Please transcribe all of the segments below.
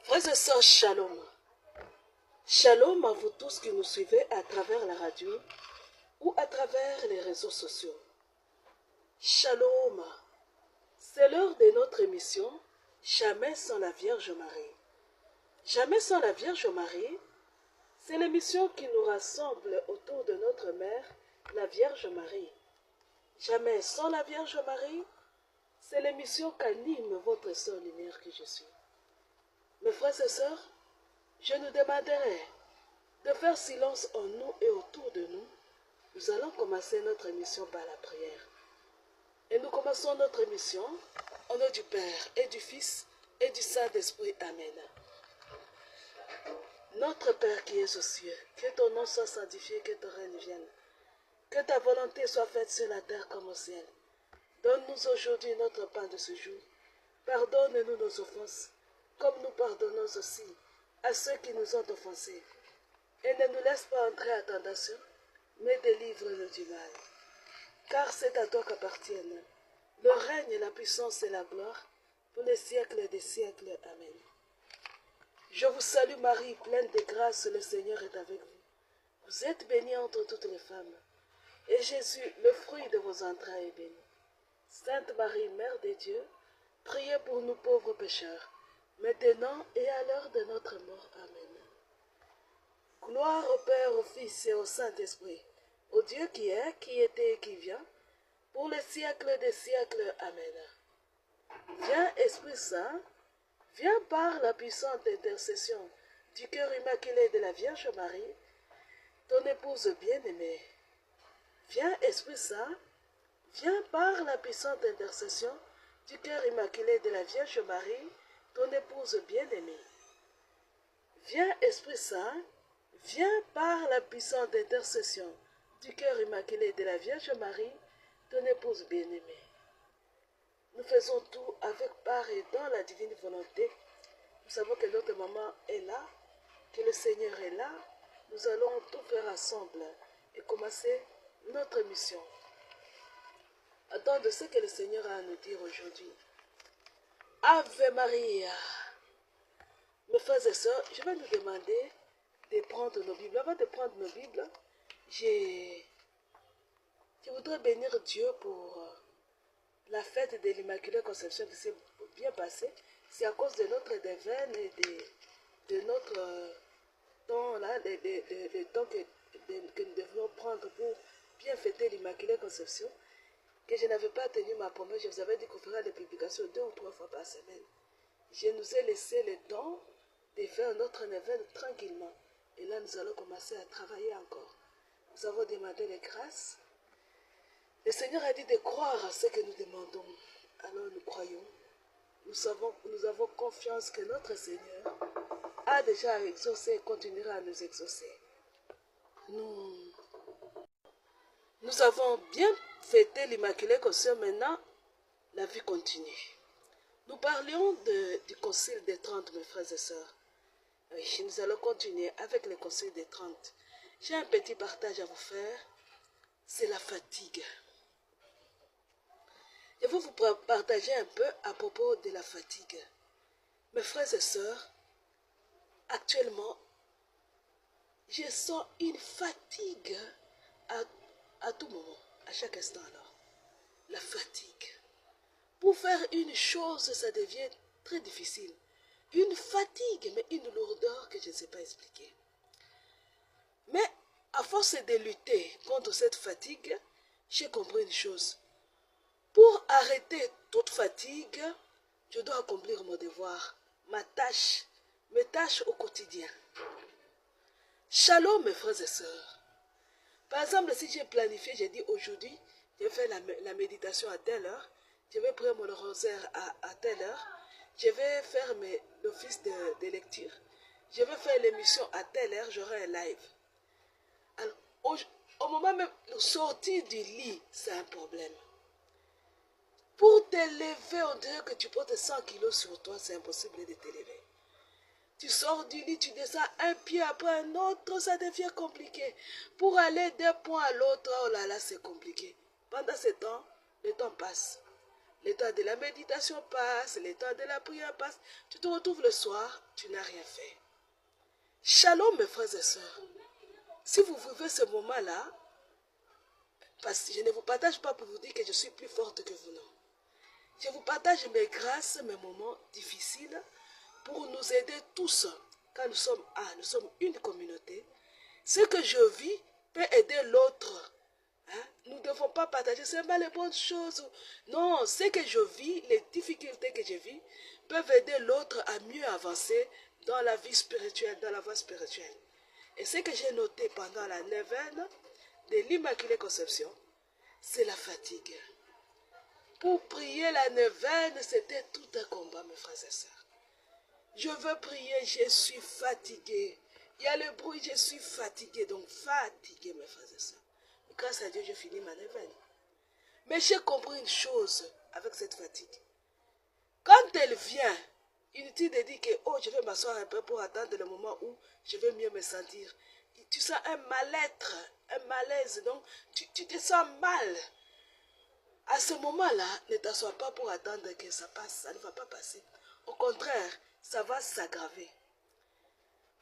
Frères et sœurs, shalom. Shalom à vous tous qui nous suivez à travers la radio ou à travers les réseaux sociaux. Shalom. C'est l'heure de notre émission Jamais sans la Vierge Marie. Jamais sans la Vierge Marie, c'est l'émission qui nous rassemble autour de notre mère, la Vierge Marie. Jamais sans la Vierge Marie, c'est l'émission qu'anime votre sœur lumière que je suis. Mes frères et sœurs, je nous demanderai de faire silence en nous et autour de nous. Nous allons commencer notre émission par la prière. Et nous commençons notre émission au nom du Père et du Fils et du Saint-Esprit. Amen. Notre Père qui es aux cieux, que ton nom soit sanctifié, que ton règne vienne. Que ta volonté soit faite sur la terre comme au ciel. Donne-nous aujourd'hui notre pain de ce jour. Pardonne-nous nos offenses, comme nous pardonnons aussi à ceux qui nous ont offensés. Et ne nous laisse pas entrer à tentation, mais délivre-nous du mal. Car c'est à toi qu'appartiennent le règne, la puissance et la gloire, pour les siècles des siècles. Amen. Je vous salue Marie, pleine de grâce, le Seigneur est avec vous. Vous êtes bénie entre toutes les femmes, et Jésus, le fruit de vos entrailles, est béni. Sainte Marie, Mère de Dieu, priez pour nous pauvres pécheurs, maintenant et à l'heure de notre mort. Amen. Gloire au Père, au Fils et au Saint-Esprit, au Dieu qui est, qui était et qui vient, pour les siècles des siècles. Amen. Viens, Esprit Saint, viens par la puissante intercession du cœur immaculé de la Vierge Marie, ton épouse bien-aimée. Viens, Esprit Saint, viens par la puissante intercession du cœur immaculé de la Vierge Marie, ton épouse bien-aimée. Viens, Esprit Saint, viens par la puissante intercession du cœur immaculé de la Vierge Marie, ton épouse bien-aimée. Nous faisons tout avec part et dans la divine volonté. Nous savons que notre maman est là, que le Seigneur est là. Nous allons tout faire ensemble et commencer notre mission. Attendons ce que le Seigneur a à nous dire aujourd'hui. Ave Maria. Mes frères et sœurs, je vais nous demander de prendre nos Bibles. Avant de prendre nos Bibles, je voudrais bénir Dieu pour la fête de l'Immaculée Conception qui s'est bien passée. C'est à cause de notre devane et de notre temps, là, le temps que nous devions prendre pour bien fêter l'Immaculée Conception, que je n'avais pas tenu ma promesse. Je vous avais dit qu'on ferait des publications 2 ou 3 fois par semaine. Je nous ai laissé le temps de faire notre neuvaine tranquillement. Et là, nous allons commencer à travailler encore. Nous avons demandé les grâces. Le Seigneur a dit de croire à ce que nous demandons. Alors nous croyons. Nous avons confiance que notre Seigneur a déjà exaucé et continuera à nous exaucer. Nous avons bien fêté l'Immaculée Conception. Maintenant, la vie continue. Nous parlions du Concile des 30, mes frères et sœurs. Oui, nous allons continuer avec le Concile des 30. J'ai un petit partage à vous faire. C'est la fatigue. Je vais vous partager un peu à propos de la fatigue. Mes frères et sœurs, actuellement, je sens une fatigue à tout moment, à chaque instant alors. La fatigue. Pour faire une chose, ça devient très difficile. Une fatigue, mais une lourdeur que je ne sais pas expliquer. Mais à force de lutter contre cette fatigue, j'ai compris une chose. Pour arrêter toute fatigue, je dois accomplir mon devoir, mes tâches au quotidien. Shalom, mes frères et sœurs. Par exemple, si j'ai planifié, j'ai dit aujourd'hui, je vais faire la méditation à telle heure, je vais prier mon rosaire à telle heure, je vais faire l'office de lecture, je vais faire l'émission à telle heure, j'aurai un live. Alors, au moment même de sortir du lit, c'est un problème. Pour te lever, on dirait que tu portes 100 kilos sur toi, c'est impossible de te lever. Tu sors du lit, tu descends un pied après un autre, ça devient compliqué. Pour aller d'un point à l'autre, oh là là, c'est compliqué. Pendant ce temps, le temps passe. le temps de la méditation passe, le temps de la prière passe. Tu te retrouves le soir, tu n'as rien fait. Shalom mes frères et sœurs. Si vous vivez ce moment-là, parce que je ne vous partage pas pour vous dire que je suis plus forte que vous, non. Je vous partage mes grâces, mes moments difficiles pour nous aider tous. Quand nous sommes une communauté. Ce que je vis peut aider l'autre. Hein? Nous ne devons pas partager seulement les bonnes choses. Non, ce que je vis, les difficultés que je vis, peuvent aider l'autre à mieux avancer dans la vie spirituelle, dans la voie spirituelle. Et ce que j'ai noté pendant la neuvaine de l'Immaculée Conception, c'est la fatigue. Pour prier la neuvaine, c'était tout un combat, mes frères et sœurs. Je veux prier, je suis fatigué. Il y a le bruit, je suis fatigué. Donc fatigué, mes frères et sœurs. Grâce à Dieu, je finis ma neuvaine. Mais j'ai compris une chose avec cette fatigue. Quand elle vient, inutile de dire que oh, je vais m'asseoir un peu pour attendre le moment où je vais mieux me sentir. Tu sens un mal-être, un malaise. Donc tu te sens mal. À ce moment-là, ne t'assois pas pour attendre que ça passe. Ça ne va pas passer. Au contraire, ça va s'aggraver.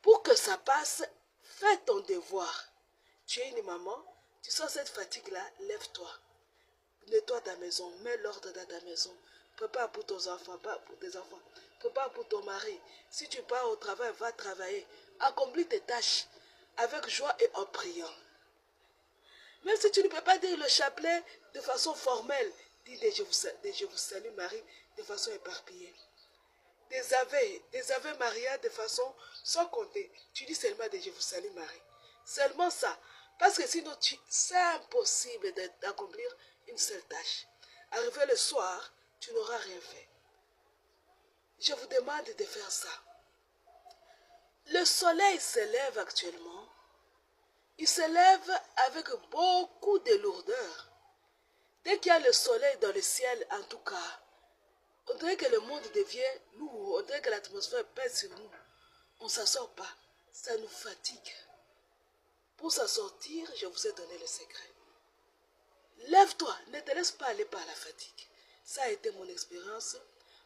Pour que ça passe, fais ton devoir. Tu es une maman, tu sens cette fatigue-là, lève-toi. Nettoie ta maison, mets l'ordre dans ta maison. Prépare pour tes enfants, pas pour tes enfants. Prépare pour ton mari. Si tu pars au travail, va travailler. Accomplis tes tâches avec joie et en priant. Même si tu ne peux pas dire le chapelet de façon formelle, dis des je vous salue Marie de façon éparpillée. Des Ave Maria de façon sans compter. Tu dis seulement des je vous salue Marie. Seulement ça. Parce que sinon, c'est impossible d'accomplir une seule tâche. Arrivé le soir, tu n'auras rien fait. Je vous demande de faire ça. Le soleil se lève actuellement. Il se lève avec beaucoup de lourdeur. Dès qu'il y a le soleil dans le ciel, en tout cas, on dirait que le monde devient lourd, on dirait que l'atmosphère pèse sur nous. On ne s'en sort pas, ça nous fatigue. Pour s'en sortir, je vous ai donné le secret. Lève-toi, ne te laisse pas aller par la fatigue. Ça a été mon expérience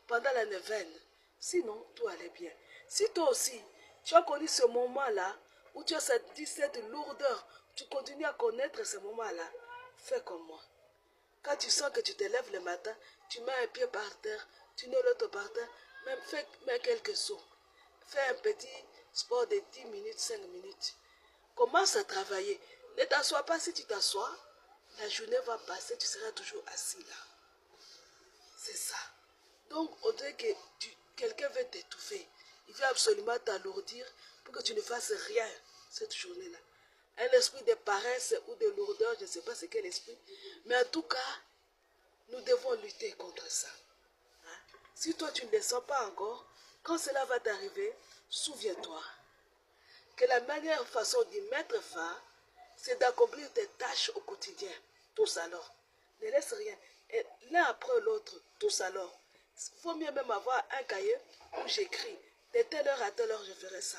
pendant la neuvaine. Sinon, tout allait bien. Si toi aussi, tu as connu ce moment-là, où tu as senti cette lourdeur, tu continues à connaître ce moment-là, fais comme moi. Quand tu sens que tu te lèves le matin, tu mets un pied par terre, tu mets l'autre par terre, même mets quelques sauts. Fais un petit sport de 10 minutes, 5 minutes. Commence à travailler. Ne t'assois pas. Si tu t'assois, la journée va passer, tu seras toujours assis là. C'est ça. Donc, on dirait que quelqu'un veut t'étouffer. Il veut absolument t'alourdir pour que tu ne fasses rien cette journée-là. Un esprit de paresse ou de lourdeur, je ne sais pas c'est quel esprit. Mais en tout cas, nous devons lutter contre ça. Hein? Si toi tu ne le sens pas encore, quand cela va t'arriver, souviens-toi que la meilleure façon d'y mettre fin, c'est d'accomplir tes tâches au quotidien. Tous alors. Ne laisse rien. Et l'un après l'autre, tous alors. Il faut mieux même avoir un cahier où j'écris. De telle heure à telle heure, je ferai ça.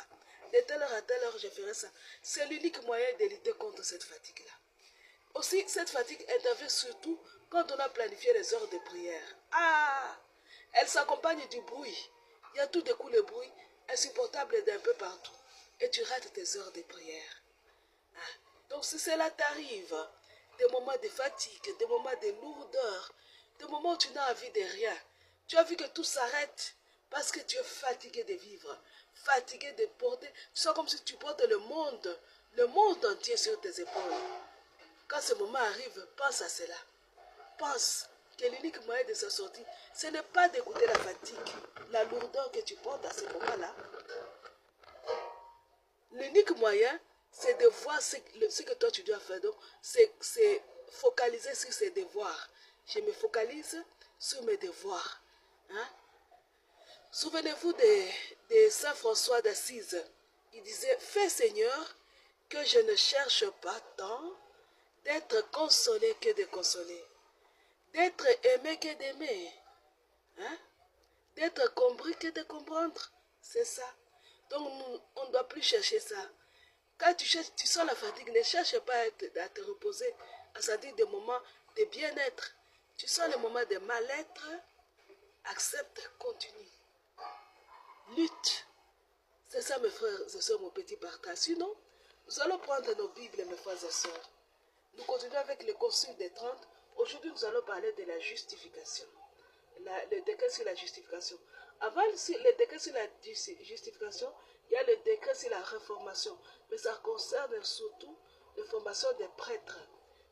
De telle heure à telle heure, je ferai ça. C'est l'unique moyen de lutter contre cette fatigue-là. Aussi, cette fatigue intervient surtout quand on a planifié les heures de prière. Ah! Elle s'accompagne du bruit. Il y a tout de coup le bruit insupportable d'un peu partout. Et tu rates tes heures de prière. Ah. Donc si cela t'arrive, des moments de fatigue, des moments de lourdeur, des moments où tu n'as envie de rien, tu as vu que tout s'arrête parce que tu es fatigué de vivre, fatigué de porter, tu sens comme si tu portes le monde entier sur tes épaules. Quand ce moment arrive, pense à cela. Pense que l'unique moyen de s'en sortir, ce n'est pas d'écouter la fatigue, la lourdeur que tu portes à ce moment-là. L'unique moyen, c'est de voir ce que toi tu dois faire. Donc, c'est focaliser sur ses devoirs. Je me focalise sur mes devoirs. Hein? Souvenez-vous de Saint François d'Assise. Il disait, fais Seigneur que je ne cherche pas tant d'être consolé que de consoler, d'être aimé que d'aimer, hein? D'être compris que de comprendre. C'est ça. Donc, on ne doit plus chercher ça. Quand tu sens la fatigue, ne cherche pas à te reposer, à sentir des moments de bien-être. Tu sens le moment de mal-être, accepte, continue. Lutte. C'est ça, mes frères et sœurs, mon petit partage. Sinon, nous allons prendre nos Bibles, mes frères et sœurs. Nous continuons avec le Concile des 30. Aujourd'hui, nous allons parler de la justification. Le décret sur la justification. Avant le décret sur la justification, il y a le décret sur la réformation. Mais ça concerne surtout la formation des prêtres.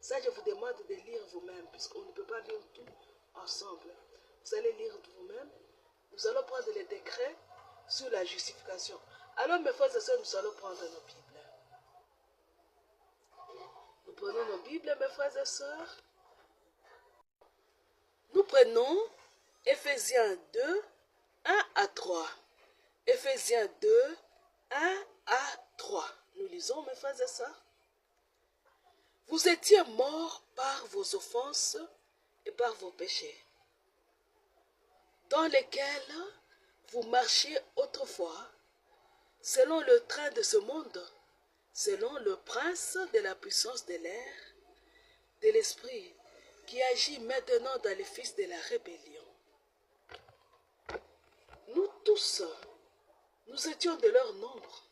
Ça, je vous demande de lire vous-même, puisqu'on ne peut pas lire tout ensemble. Vous allez lire vous-même. Nous allons prendre les décrets sur la justification. Alors, mes frères et sœurs, nous allons prendre nos Bibles. Nous prenons nos Bibles, mes frères et sœurs. Nous prenons Éphésiens 2, 1 à 3. Éphésiens 2, 1 à 3. Nous lisons, mes frères et sœurs. Vous étiez morts par vos offenses et par vos péchés, dans lesquels vous marchiez autrefois, selon le train de ce monde, selon le prince de la puissance de l'air, de l'esprit qui agit maintenant dans les fils de la rébellion. Nous tous, nous étions de leur nombre,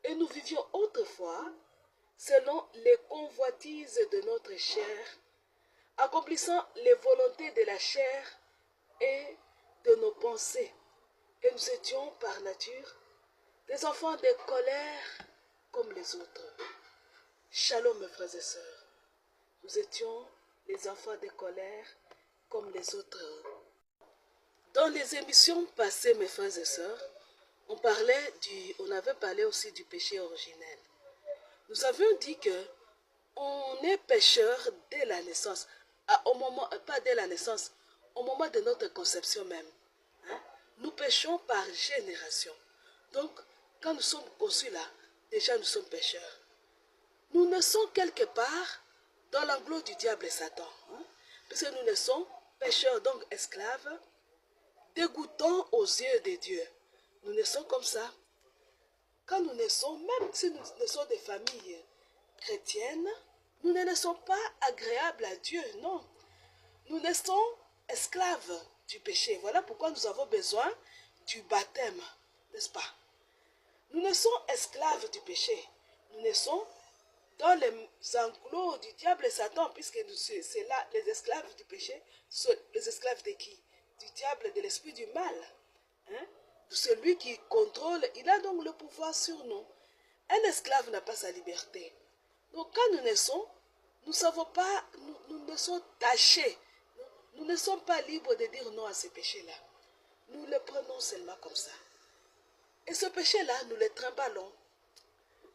et nous vivions autrefois selon les convoitises de notre chair, accomplissant les volontés de la chair et de nos pensées. Et nous étions par nature des enfants de colère comme les autres. Shalom, mes frères et sœurs. Nous étions les enfants de colère comme les autres. Dans les émissions passées, mes frères et sœurs, on avait parlé aussi du péché originel. Nous avions dit que on est pécheur dès la naissance, pas dès la naissance, au moment de notre conception même. Hein? Nous péchons par génération. Donc, quand nous sommes conçus là, déjà nous sommes pécheurs. Nous naissons quelque part dans l'enclos du diable et Satan. Hein? Parce que nous naissons pécheurs, donc esclaves, dégoûtants aux yeux de Dieu. Nous naissons comme ça. Quand nous naissons, même si nous naissons des familles chrétiennes, nous ne naissons pas agréables à Dieu, non. Nous naissons esclaves du péché. Voilà pourquoi nous avons besoin du baptême, n'est-ce pas? Nous naissons esclaves du péché. Nous naissons dans les enclos du diable et Satan, puisque c'est là les esclaves du péché, les esclaves de qui? Du diable, de l'esprit du mal. Hein? Celui qui contrôle, il a donc le pouvoir sur nous. Un esclave n'a pas sa liberté. Donc quand nous naissons, nous savons pas, nous naissons tachés. Nous ne sommes pas libres de dire non à ces péchés-là. Nous les prenons seulement comme ça. Et ce péché-là, nous les trimballons.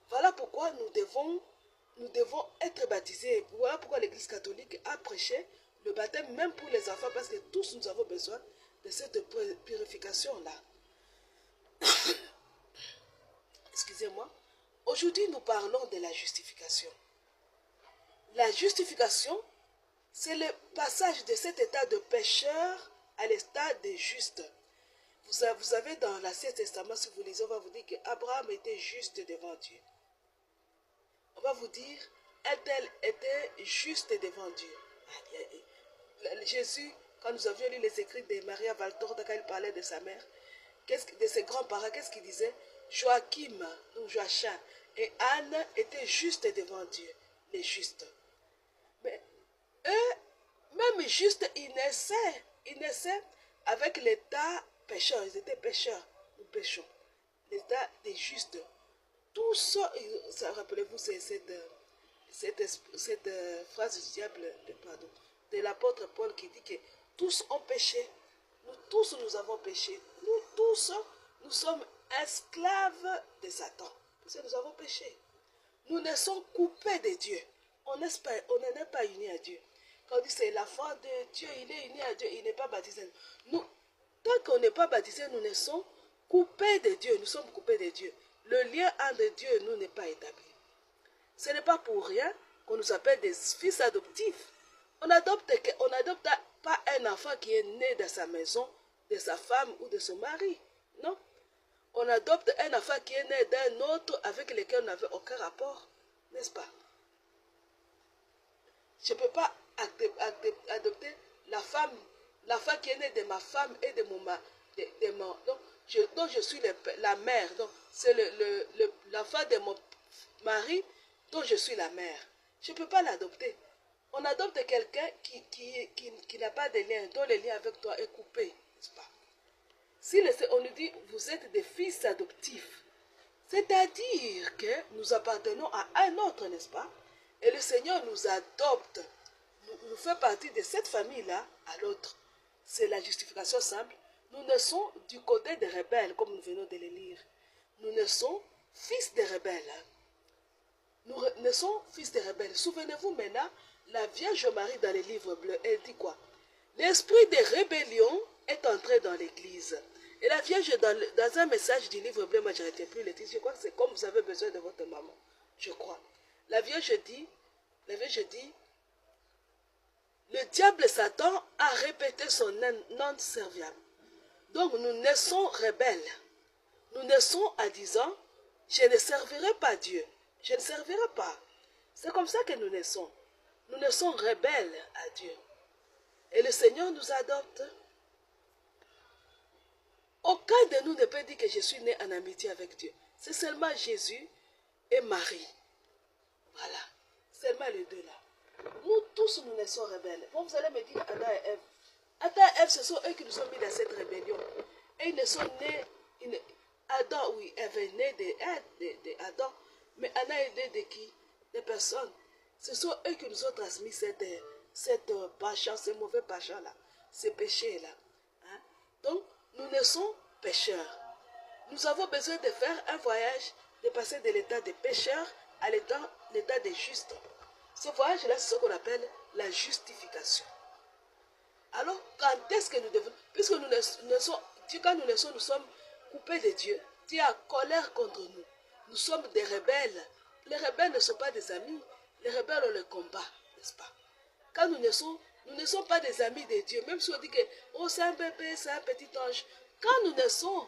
Voilà pourquoi nous devons être baptisés. Voilà pourquoi l'Église catholique a prêché le baptême même pour les enfants, parce que tous nous avons besoin de cette purification-là. Excusez-moi. Aujourd'hui, nous parlons de la justification. La justification, c'est le passage de cet état de pécheur à l'état de juste. Vous avez dans l'Ancien Testament, si vous lisez, on va vous dire qu'Abraham était juste devant Dieu. On va vous dire, un tel était juste devant Dieu. Jésus, quand nous avions lu les écrits de Maria Valtorta, quand il parlait de sa mère, de ses grands-parents, qu'est-ce qu'il disait? Joachim, donc Joachim, et Anne étaient justes devant Dieu, les justes. Mais eux, même justes, ils naissaient avec l'état pécheur. Ils étaient pécheurs, nous péchons. L'état des justes. Tout ça, rappelez-vous, c'est cette phrase du diable, de l'apôtre Paul qui dit que tous ont péché. Nous tous, nous avons péché. Nous tous, nous sommes esclaves de Satan. Parce que nous avons péché. Nous naissons coupés de Dieu. On n'est pas unis à Dieu. Quand on dit c'est l'enfant de Dieu, il est uni à Dieu, il n'est pas baptisé. Nous, tant qu'on n'est pas baptisé, nous naissons coupés de Dieu. Nous sommes coupés de Dieu. Le lien entre Dieu et nous n'est pas établi. Ce n'est pas pour rien qu'on nous appelle des fils adoptifs. On n'adopte pas un enfant qui est né dans sa maison, de sa femme ou de son mari. Non. On adopte un enfant qui est né d'un autre avec lequel on n'avait aucun rapport. N'est-ce pas? Je ne peux pas adopter la femme qui est née de ma femme et de mon mari. Donc je suis la mère. Donc c'est l'enfant de mon mari dont je suis la mère. Je ne peux pas l'adopter. On adopte quelqu'un qui n'a pas de lien, dont le lien avec toi est coupé, n'est-ce pas? Si on nous dit, vous êtes des fils adoptifs, c'est-à-dire que nous appartenons à un autre, n'est-ce pas? Et le Seigneur nous adopte, nous fait partie de cette famille-là à l'autre. C'est la justification simple. Nous naissons du côté des rebelles, comme nous venons de le lire. Nous naissons fils des rebelles. Nous naissons fils des rebelles. Souvenez-vous maintenant, la Vierge Marie dans les livres bleus, elle dit quoi? L'esprit de rébellion est entré dans l'église. Et la Vierge, dans un message du livre bleu, moi je n'arrêtais plus le titre, je crois que c'est comme vous avez besoin de votre maman. Je crois. La Vierge dit, le diable Satan a répété son nom serviable. Donc nous naissons rebelles. Nous naissons en disant, je ne servirai pas Dieu. Je ne servirai pas. C'est comme ça que nous naissons. Nous naissons rebelles à Dieu. Et le Seigneur nous adopte. Aucun de nous ne peut dire que je suis né en amitié avec Dieu. C'est seulement Jésus et Marie. Voilà. Seulement les deux là. Nous tous, nous naissons rebelles. Bon, vous allez me dire Adam et Ève. Adam et Ève, ce sont eux qui nous ont mis dans cette rébellion. Et ils ne sont nés... Adam, oui, Ève est née d'Adam. Mais Anna est née de qui? Des personnes. Ce sont eux qui nous ont transmis cette passion, ce mauvais passion-là, ces péchés-là. Hein? Donc, nous naissons pécheurs. Nous avons besoin de faire un voyage, de passer de l'état de pécheur à l'état de juste. Ce voyage-là, c'est ce qu'on appelle la justification. Alors, quand est-ce que nous devons... Puisque quand nous naissons, nous sommes coupés de Dieu. Dieu a colère contre nous. Nous sommes des rebelles. Les rebelles ne sont pas des amis. Les rebelles, on les combat, n'est-ce pas? Quand nous ne sommes pas des amis de Dieu. Même si on dit que oh, c'est un bébé, c'est un petit ange. Quand nous naissons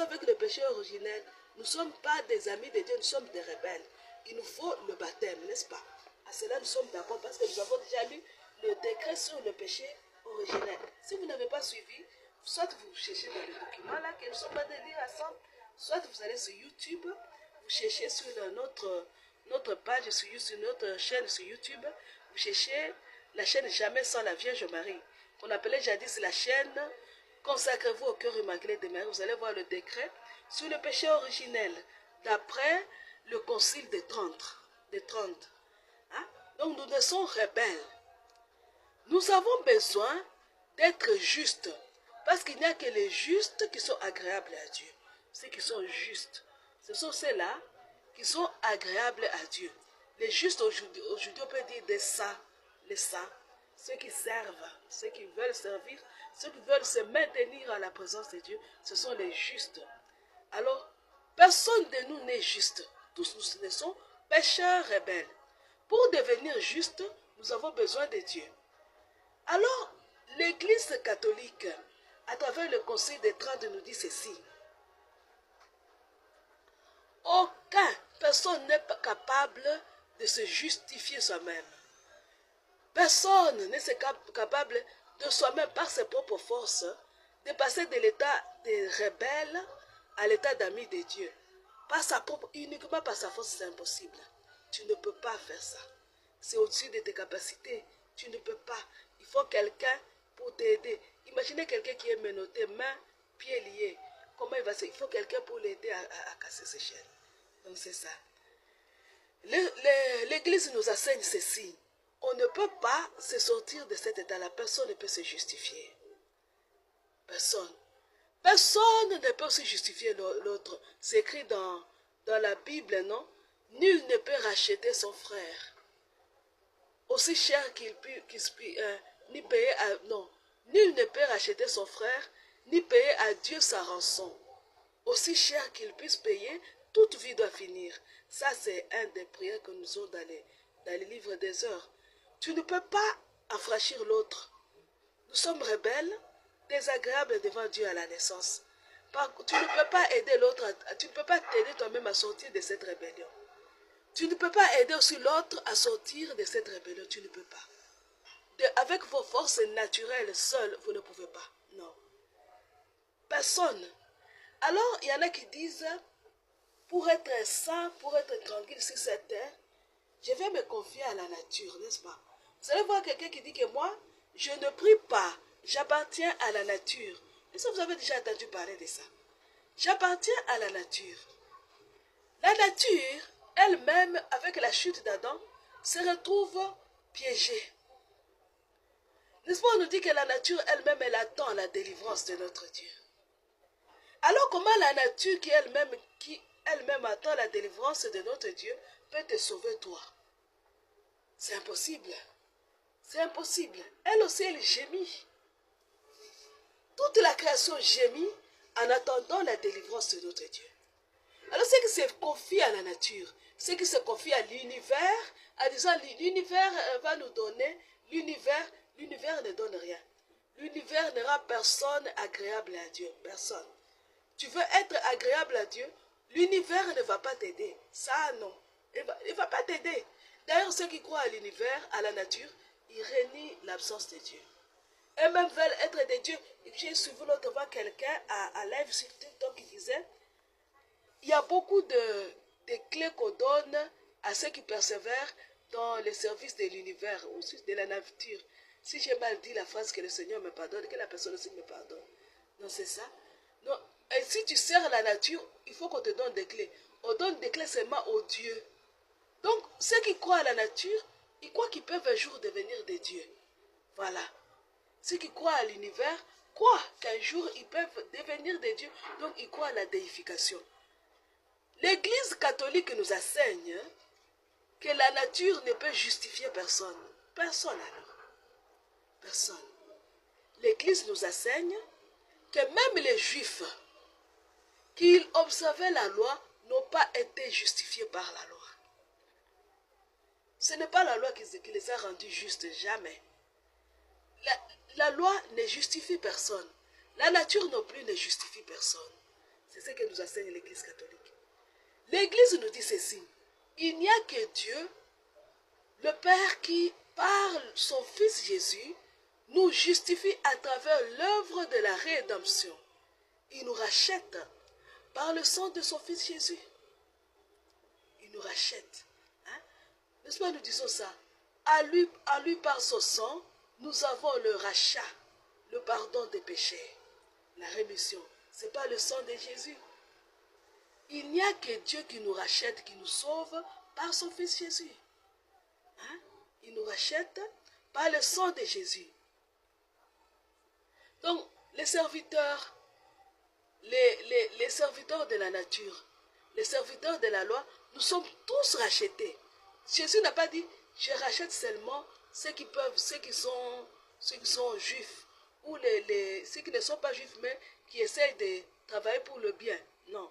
avec le péché originel. Nous ne sommes pas des amis de Dieu, nous sommes des rebelles. Il nous faut le baptême, n'est-ce pas? À cela, nous sommes d'accord parce que nous avons déjà lu le décret sur le péché originel. Si vous n'avez pas suivi, soit vous cherchez dans le document là, que nous sommes pas de lire ensemble, soit vous allez sur YouTube, vous cherchez sur notre page, sur notre chaîne sur YouTube, vous cherchez la chaîne Jamais sans la Vierge Marie, qu'on appelait jadis la chaîne Consacrez-vous au cœur immaculé de Marie. Vous allez voir le décret sur le péché originel, d'après le concile de Trente. Hein? Donc nous naissons rebelles. Nous avons besoin d'être justes, parce qu'il n'y a que les justes qui sont agréables à Dieu. Ceux qui sont justes, ce sont ceux-là qui sont agréables à Dieu. Les justes aujourd'hui, on peut dire des saints, les saints, ceux qui servent, ceux qui veulent servir, ceux qui veulent se maintenir à la présence de Dieu, ce sont les justes. Alors, personne de nous n'est juste. Tous nous naissons pécheurs rebelles. Pour devenir juste, nous avons besoin de Dieu. Alors, l'Église catholique, à travers le Concile de Trente, nous dit ceci. Personne n'est pas capable de se justifier soi-même. Personne n'est capable de soi-même, par ses propres forces, de passer de l'état de rebelle à l'état d'ami de Dieu. Uniquement par sa force, c'est impossible. Tu ne peux pas faire ça. C'est au-dessus de tes capacités. Tu ne peux pas. Il faut quelqu'un pour t'aider. Imaginez quelqu'un qui est menotté, mains, pieds liés. Comment il va se... Il faut quelqu'un pour l'aider à casser ses chaînes. Donc c'est ça. L'Église nous enseigne ceci. On ne peut pas se sortir de cet état-là. Personne ne peut se justifier. Personne. Personne ne peut se justifier l'autre. C'est écrit dans la Bible, non? Nul ne peut racheter son frère. Aussi cher qu'il puisse ni payer à... Non. Nul ne peut racheter son frère, ni payer à Dieu sa rançon. Aussi cher qu'il puisse payer, toute vie doit finir. Ça, c'est un des prières que nous avons dans les livres des heures. Tu ne peux pas affranchir l'autre. Nous sommes rebelles, désagréables devant Dieu à la naissance. Tu ne peux pas aider l'autre, tu ne peux pas t'aider toi-même à sortir de cette rébellion. Tu ne peux pas aider aussi l'autre à sortir de cette rébellion, tu ne peux pas. avec vos forces naturelles seules, vous ne pouvez pas. Non. Personne. Alors, il y en a qui disent, pour être sain, pour être tranquille sur cette terre, je vais me confier à la nature, n'est-ce pas? Vous allez voir quelqu'un qui dit que moi, je ne prie pas, j'appartiens à la nature. Est-ce que vous avez déjà entendu parler de ça? J'appartiens à la nature. La nature, elle-même, avec la chute d'Adam, se retrouve piégée. N'est-ce pas, on nous dit que la nature elle-même, elle attend la délivrance de notre Dieu. Alors comment la nature qui elle-même attend la délivrance de notre Dieu peut te sauver toi? C'est impossible. C'est impossible. Elle aussi, elle gémit. Toute la création gémit en attendant la délivrance de notre Dieu. Alors ce qui se confie à la nature, ce qui se confie à l'univers, en disant l'univers va nous donner, l'univers ne donne rien. L'univers ne rend personne agréable à Dieu. Personne. Tu veux être agréable à Dieu, l'univers ne va pas t'aider. Ça, non. Il ne va pas t'aider. D'ailleurs, ceux qui croient à l'univers, à la nature, ils renient l'absence de Dieu. Eux-mêmes veulent être des dieux. J'ai suivi l'autre fois quelqu'un à live sur TikTok qui disait, il y a beaucoup de clés qu'on donne à ceux qui persévèrent dans le service de l'univers ou de la nature. Si j'ai mal dit la phrase, que le Seigneur me pardonne, que la personne aussi me pardonne. Non, c'est ça. Non. Et si tu sers la nature, il faut qu'on te donne des clés. On donne des clés seulement aux dieux. Donc, ceux qui croient à la nature, ils croient qu'ils peuvent un jour devenir des dieux. Voilà. Ceux qui croient à l'univers croient qu'un jour ils peuvent devenir des dieux. Donc, ils croient à la déification. L'Église catholique nous enseigne que la nature ne peut justifier personne. Personne alors. Personne. L'Église nous enseigne que même les Juifs qui observaient la loi n'ont pas été justifiés par la loi. Ce n'est pas la loi qui les a rendus justes, jamais. La loi ne justifie personne. La nature non plus ne justifie personne. C'est ce que nous enseigne l'Église catholique. L'Église nous dit ceci. Il n'y a que Dieu, le Père, qui, par son Fils Jésus, nous justifie à travers l'œuvre de la rédemption. Il nous rachète par le sang de son Fils Jésus. Il nous rachète. Hein? N'est-ce pas, nous disons ça? À lui, par son sang, nous avons le rachat, le pardon des péchés, la rémission. Ce n'est pas le sang de Jésus. Il n'y a que Dieu qui nous rachète, qui nous sauve par son Fils Jésus. Hein? Il nous rachète par le sang de Jésus. Donc, les serviteurs, les serviteurs de la nature, les serviteurs de la loi, nous sommes tous rachetés. Jésus n'a pas dit, je rachète seulement ceux qui sont juifs, ou ceux qui ne sont pas juifs, mais qui essayent de travailler pour le bien. Non.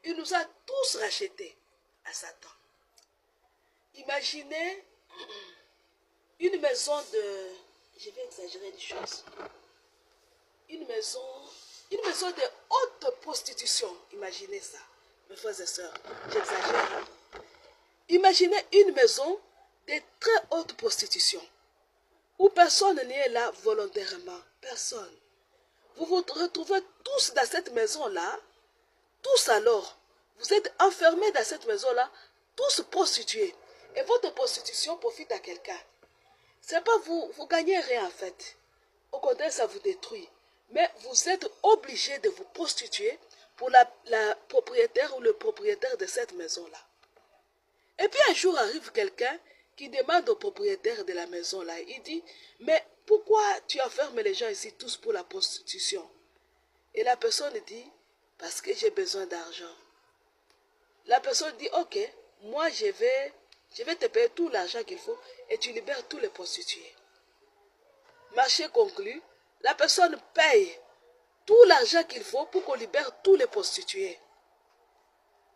Il nous a tous rachetés à Satan. Imaginez une maison de... Je vais exagérer les choses. Une maison de haute prostitution. Imaginez ça, mes frères et sœurs. J'exagère. Imaginez une maison de très haute prostitution, où personne n'est là volontairement. Personne. Vous vous retrouvez tous dans cette maison-là, tous alors. Vous êtes enfermés dans cette maison-là, tous prostitués. Et votre prostitution profite à quelqu'un. C'est pas vous gagnez rien en fait. Au contraire, ça vous détruit. Mais vous êtes obligé de vous prostituer pour la propriétaire ou le propriétaire de cette maison-là. Et puis un jour arrive quelqu'un qui demande au propriétaire de la maison-là. Il dit, mais pourquoi tu enfermes les gens ici tous pour la prostitution? Et la personne dit, parce que j'ai besoin d'argent. La personne dit, ok, moi je vais te payer tout l'argent qu'il faut et tu libères tous les prostitués. Marché conclu, la personne paye tout l'argent qu'il faut pour qu'on libère tous les prostitués.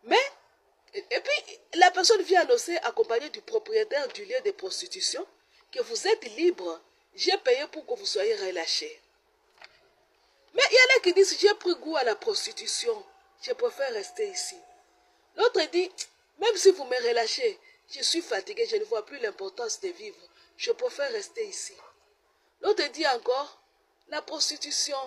Mais, et puis, la personne vient annoncer, accompagnée du propriétaire du lieu de prostitution, que vous êtes libre, j'ai payé pour que vous soyez relâchés. Mais il y en a qui disent, j'ai pris goût à la prostitution, je préfère rester ici. L'autre dit, même si vous me relâchez, je suis fatigué, je ne vois plus l'importance de vivre, je préfère rester ici. L'autre dit encore, la prostitution,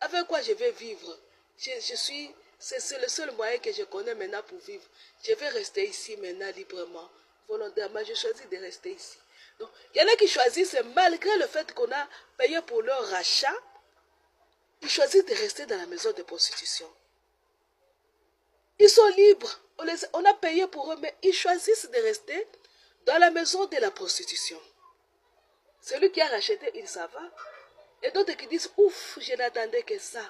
avec quoi je vais vivre? C'est le seul moyen que je connais maintenant pour vivre. Je vais rester ici maintenant librement, volontairement. Je choisis de rester ici. Donc, il y en a qui choisissent, malgré le fait qu'on a payé pour leur rachat, ils choisissent de rester dans la maison de prostitution. Ils sont libres. On a payé pour eux, mais ils choisissent de rester dans la maison de la prostitution. Celui qui a racheté, il s'en va. Et d'autres qui disent, ouf, je n'attendais que ça.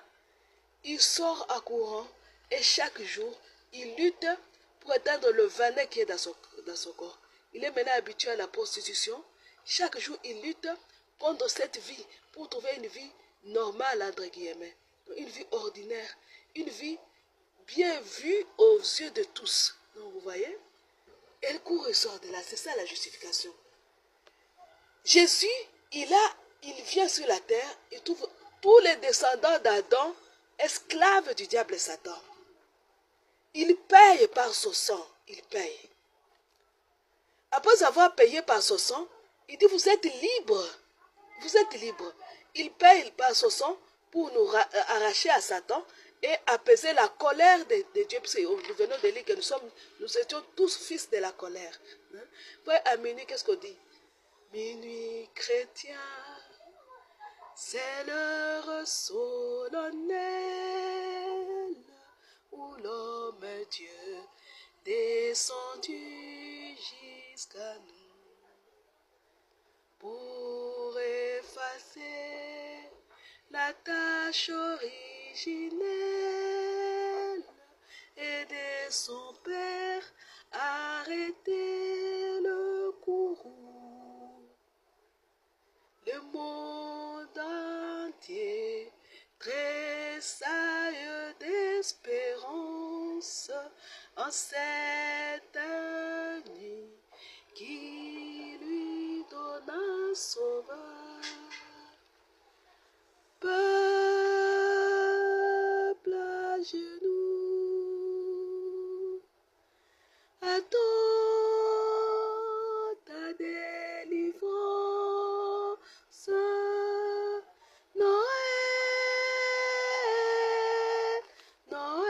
Il sort à courant et chaque jour, il lutte pour éteindre le venin qui est dans son corps. Il est maintenant habitué à la prostitution. Chaque jour, il lutte contre cette vie pour trouver une vie normale, entre guillemets. Une vie ordinaire, une vie bien vue aux yeux de tous. Donc, vous voyez, elle court et sort de là. C'est ça la justification. Jésus, il vient sur la terre, il trouve tous les descendants d'Adam esclaves du diable et Satan. Il paye par son sang, il paye. Après avoir payé par son sang, il dit vous êtes libres, vous êtes libres. Il paye par son sang pour nous arracher à Satan et apaiser la colère de Dieu. Parce que nous venons de lire que nous étions tous fils de la colère. Ouais, à minuit, qu'est-ce qu'on dit? Minuit chrétien, c'est l'heure solennelle où l'homme Dieu descendu jusqu'à nous pour effacer la tâche originelle et de son Père arrêter le courroux. Le monde entier tressaille d'espérance en cette nuit qui lui donne un sauveur. Peuple à genoux, attends ta délivrance. Noël, Noël,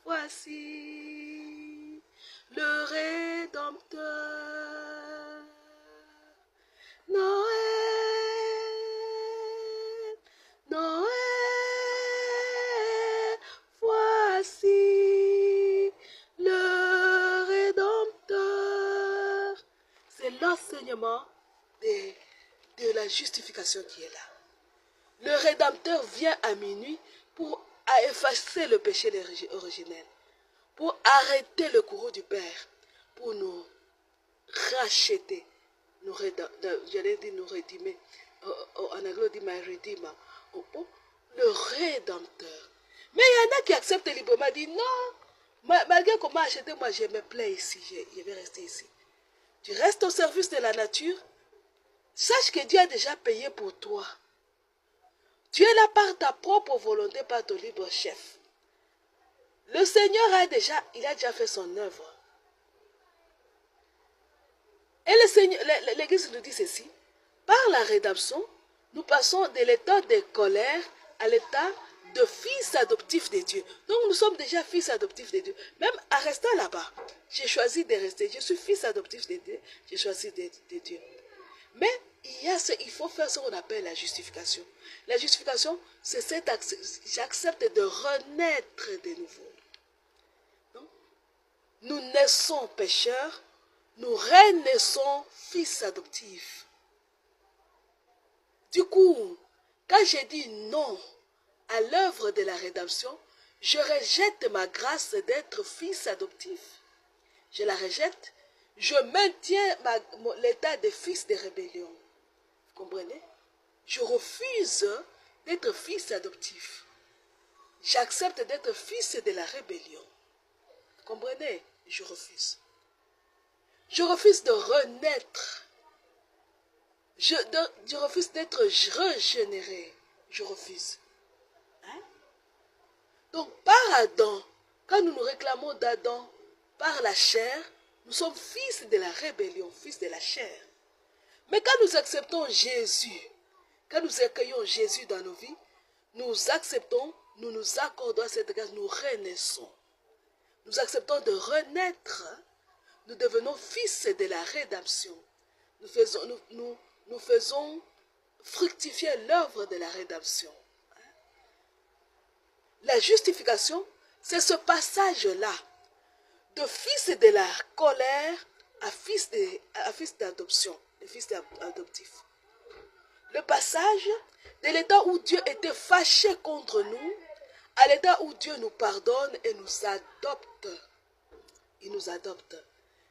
voici le Rédempteur. Noël, Noël, voici le Rédempteur. C'est l'enseignement de la justification qui est là. Le Rédempteur vient à minuit pour effacer le péché originel, pour arrêter le courroux du Père, pour nous racheter, j'allais dire nous rédimer, en anglais on dit my redeemer, le Rédempteur. Mais il y en a qui acceptent librement, disent non, malgré qu'on m'a acheté, moi je me plais ici, je vais rester ici. Tu restes au service de la nature, sache que Dieu a déjà payé pour toi. Tu es là par ta propre volonté, par ton libre chef. Le Seigneur il a déjà fait son œuvre. Et l'Église nous dit ceci, par la rédemption, nous passons de l'état de colère à l'état de fils adoptifs de Dieu. Donc nous sommes déjà fils adoptifs de Dieu. Même en restant là-bas, j'ai choisi de rester. Je suis fils adoptif de Dieu, j'ai choisi de Dieu. Mais il faut faire ce qu'on appelle la justification. La justification, c'est j'accepte de renaître de nouveau. Donc, nous naissons pécheurs, nous renaissons fils adoptifs. Du coup, quand j'ai dit non à l'œuvre de la rédemption, je rejette ma grâce d'être fils adoptif. Je la rejette. Je maintiens l'état de fils de rébellion. Vous comprenez? Je refuse d'être fils adoptif. J'accepte d'être fils de la rébellion. Vous comprenez? Je refuse. Je refuse de renaître. Je refuse d'être régénéré. Je refuse. Hein? Donc, par Adam, quand nous nous réclamons d'Adam, par la chair, nous sommes fils de la rébellion, fils de la chair. Mais quand nous acceptons Jésus, quand nous accueillons Jésus dans nos vies, nous acceptons, nous nous accordons à cette grâce, nous renaissons. Nous acceptons de renaître. Nous devenons fils de la rédemption. Nous faisons fructifier l'œuvre de la rédemption. La justification, c'est ce passage-là de fils de la colère à fils d'adoption, de fils adoptif. Le passage de l'état où Dieu était fâché contre nous à l'état où Dieu nous pardonne et nous adopte. Il nous adopte.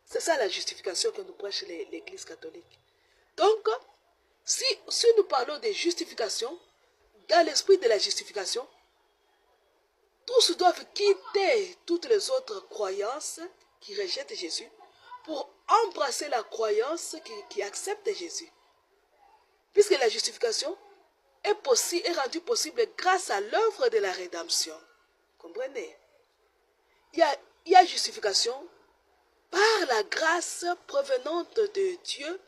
C'est ça la justification que nous prêche l'Église catholique. Donc, si nous parlons de justification, dans l'esprit de la justification, tous doivent quitter toutes les autres croyances qui rejettent Jésus pour embrasser la croyance qui accepte Jésus. Puisque la justification est rendue possible grâce à l'œuvre de la rédemption. Comprenez? Il y a justification par la grâce provenante de Dieu,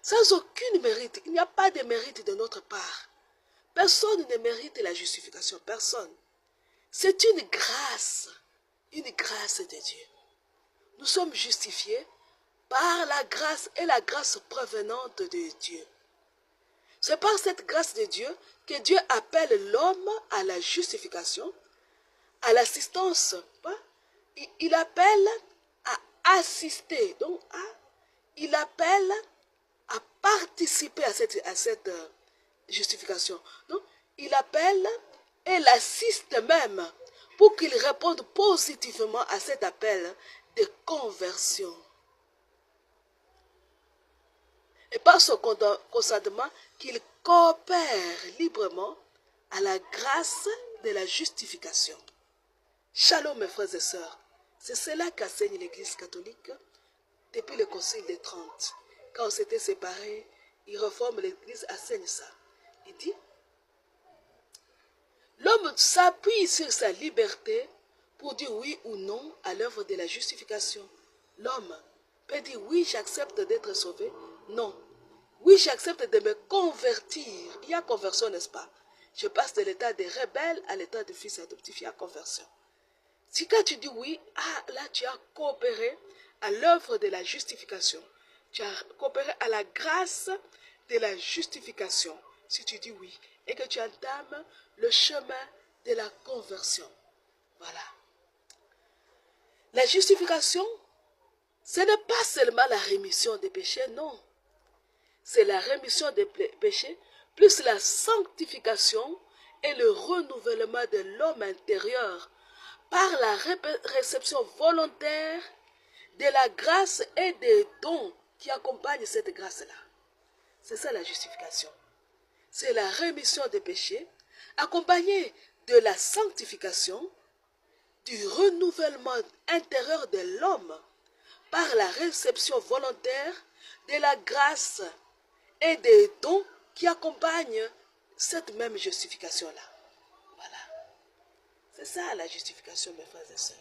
sans aucune mérite. Il n'y a pas de mérite de notre part. Personne ne mérite la justification, personne. C'est une grâce de Dieu. Nous sommes justifiés par la grâce et la grâce provenante de Dieu. C'est par cette grâce de Dieu que Dieu appelle l'homme à la justification, à l'assistance. Il appelle à assister, donc il appelle à participer à cette justification. Donc, il appelle et l'assiste même pour qu'il réponde positivement à cet appel de conversion. Et par son consentement, qu'il coopère librement à la grâce de la justification. Shalom mes frères et sœurs, c'est cela qu'enseigne l'Église catholique depuis le Concile des 30. Quand on s'était séparés, il reforme l'Église, enseigne ça. Il dit, l'homme s'appuie sur sa liberté pour dire oui ou non à l'œuvre de la justification. L'homme peut dire oui, j'accepte d'être sauvé. Non. Oui, j'accepte de me convertir. Il y a conversion, n'est-ce pas? Je passe de l'état de rebelle à l'état de fils adoptif. Il y a conversion. Si quand tu dis oui, là tu as coopéré à l'œuvre de la justification. Tu as coopéré à la grâce de la justification. Si tu dis oui et que tu entames le chemin de la conversion. Voilà. La justification, ce n'est pas seulement la rémission des péchés, non. C'est la rémission des péchés, plus la sanctification et le renouvellement de l'homme intérieur par la réception volontaire de la grâce et des dons qui accompagnent cette grâce-là. C'est ça la justification. C'est la rémission des péchés accompagnée de la sanctification, du renouvellement intérieur de l'homme par la réception volontaire de la grâce et des dons qui accompagnent cette même justification-là. Voilà. C'est ça la justification, mes frères et sœurs.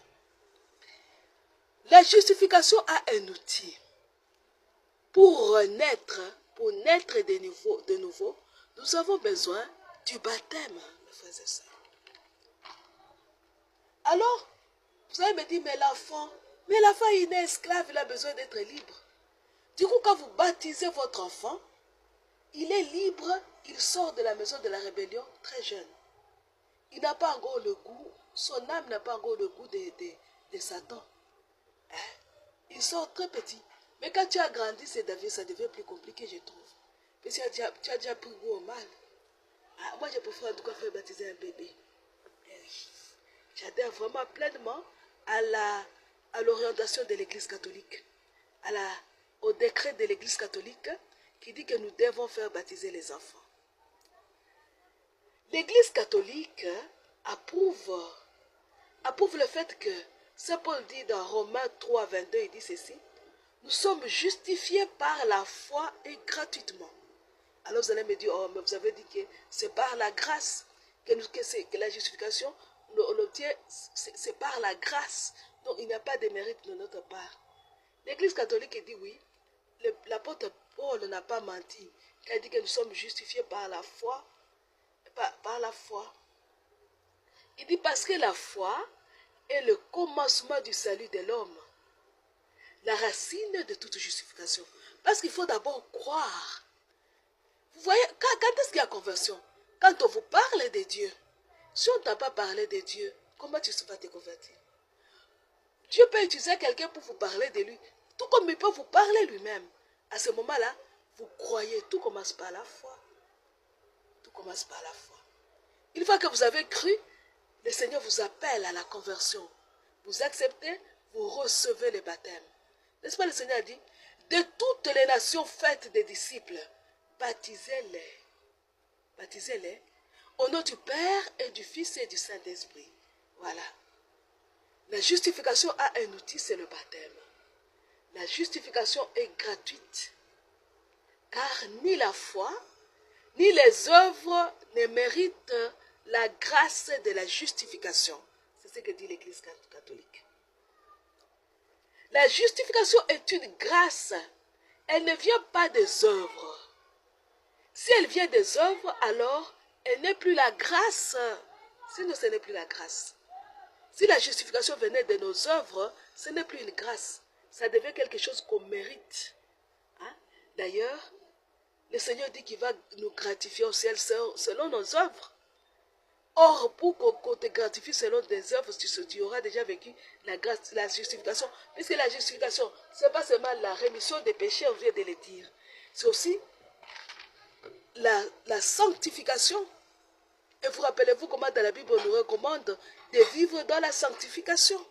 La justification a un outil. Pour naître de nouveau, nous avons besoin du baptême, mes frères et sœurs. Alors, vous allez me dire, mais l'enfant, il est esclave, il a besoin d'être libre. Du coup, quand vous baptisez votre enfant, il est libre, il sort de la maison de la rébellion très jeune. Il n'a pas encore le goût, son âme n'a pas encore le goût de Satan. Hein? Il sort très petit. Mais quand tu as grandi, ça devient plus compliqué, je trouve. Parce que tu as déjà pris goût au mal. Moi, je préfère en tout cas faire baptiser un bébé. Oui. J'adhère vraiment pleinement à l'orientation de l'Église catholique, au décret de l'Église catholique qui dit que nous devons faire baptiser les enfants. L'Église catholique approuve le fait que Saint Paul dit dans Romains 3, 22, il dit ceci, nous sommes justifiés par la foi et gratuitement. Alors vous allez me dire, oh, mais vous avez dit que c'est par la grâce que la justification, on l'obtient, c'est par la grâce. Donc il n'y a pas de mérite de notre part. L'Église catholique dit oui. L'apôtre Paul n'a pas menti. Quand il dit que nous sommes justifiés par la foi, par la foi. Il dit parce que la foi est le commencement du salut de l'homme. La racine de toute justification. Parce qu'il faut d'abord croire. Vous voyez, quand est-ce qu'il y a conversion? Quand on vous parle de Dieu. Si on ne t'a pas parlé de Dieu, comment tu vas te convertir? Dieu peut utiliser quelqu'un pour vous parler de lui, tout comme il peut vous parler lui-même. À ce moment-là, vous croyez, tout commence par la foi. Tout commence par la foi. Une fois que vous avez cru, le Seigneur vous appelle à la conversion. Vous acceptez, vous recevez le baptême. N'est-ce pas, le Seigneur a dit, de toutes les nations faites des disciples, baptisez-les. Baptisez-les au nom du Père et du Fils et du Saint-Esprit. Voilà. La justification a un outil, c'est le baptême. La justification est gratuite. Car ni la foi, ni les œuvres ne méritent la grâce de la justification. C'est ce que dit l'Église catholique. La justification est une grâce. Elle ne vient pas des œuvres. Si elle vient des œuvres, alors elle n'est plus la grâce. Sinon, ce n'est plus la grâce. Si la justification venait de nos œuvres, ce n'est plus une grâce. Ça devient quelque chose qu'on mérite. Hein? D'ailleurs, le Seigneur dit qu'il va nous gratifier au ciel selon nos œuvres. Or, pour qu'on te gratifie selon des œuvres, tu auras déjà vécu la grâce, la justification. Puisque la justification, ce n'est pas seulement la rémission des péchés, on vient de le dire. C'est aussi la sanctification. Et vous rappelez-vous comment dans la Bible on nous recommande de vivre dans la sanctification.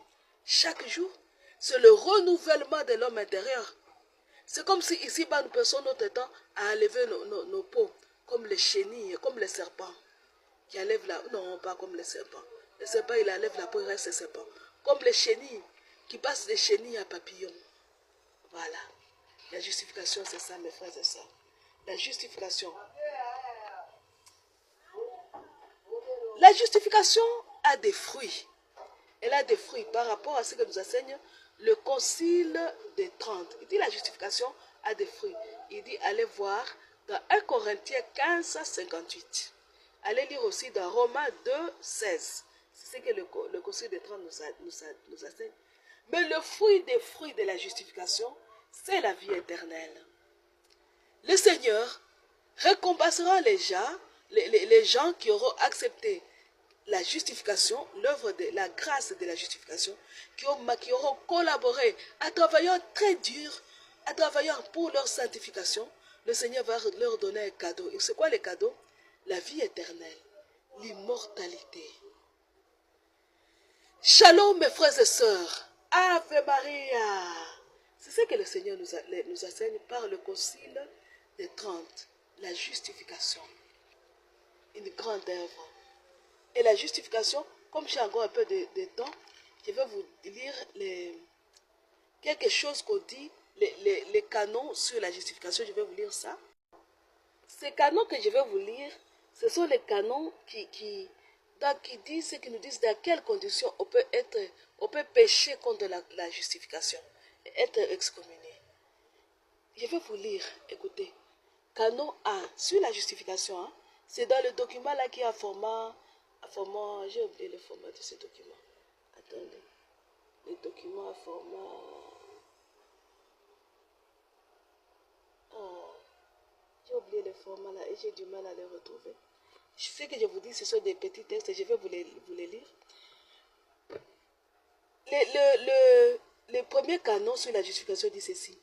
Chaque jour, c'est le renouvellement de l'homme intérieur. C'est comme si ici-bas nous passons notre temps à enlever nos peaux, comme les chenilles, comme les serpents. Qui enlèvent la... Non, pas comme les serpents. Le serpent, il enlève la peau, il reste serpent. Comme les chenilles, qui passent des chenilles à papillons. Voilà. La justification, c'est ça, mes frères et sœurs. La justification. La justification a des fruits. Elle a des fruits par rapport à ce que nous enseigne le Concile des 30. Il dit la justification a des fruits. Il dit allez voir dans 1 Corinthiens 15, 58. Allez lire aussi dans Romains 2, 16. C'est ce que le Concile des 30 nous enseigne. Mais le fruit des fruits de la justification, c'est la vie éternelle. Le Seigneur récompensera les gens qui auront accepté la justification, l'œuvre de la grâce de la justification, qui auront collaboré en travaillant très dur, en travaillant pour leur sanctification. Le Seigneur va leur donner un cadeau. Et c'est quoi le cadeau? La vie éternelle, l'immortalité. Shalom mes frères et sœurs, Ave Maria. C'est ce que le Seigneur nous enseigne par le Concile des 30, la justification, une grande œuvre. Et la justification, comme j'ai encore un peu de temps, je vais vous lire quelque chose qu'on dit, les canons sur la justification, je vais vous lire ça. Ces canons que je vais vous lire, ce sont les canons qui nous disent dans quelles conditions on peut pécher contre la justification et être excommunié. Je vais vous lire, écoutez. Canon 1, sur la justification, hein, c'est dans le document là qui est à format, j'ai oublié le format de ce document. Attendez. Le document à format... Oh, j'ai oublié le format là et j'ai du mal à le retrouver. Ce que je vous dis, ce sont des petits textes et je vais vous les lire. Le premier canon sur la justification dit ceci.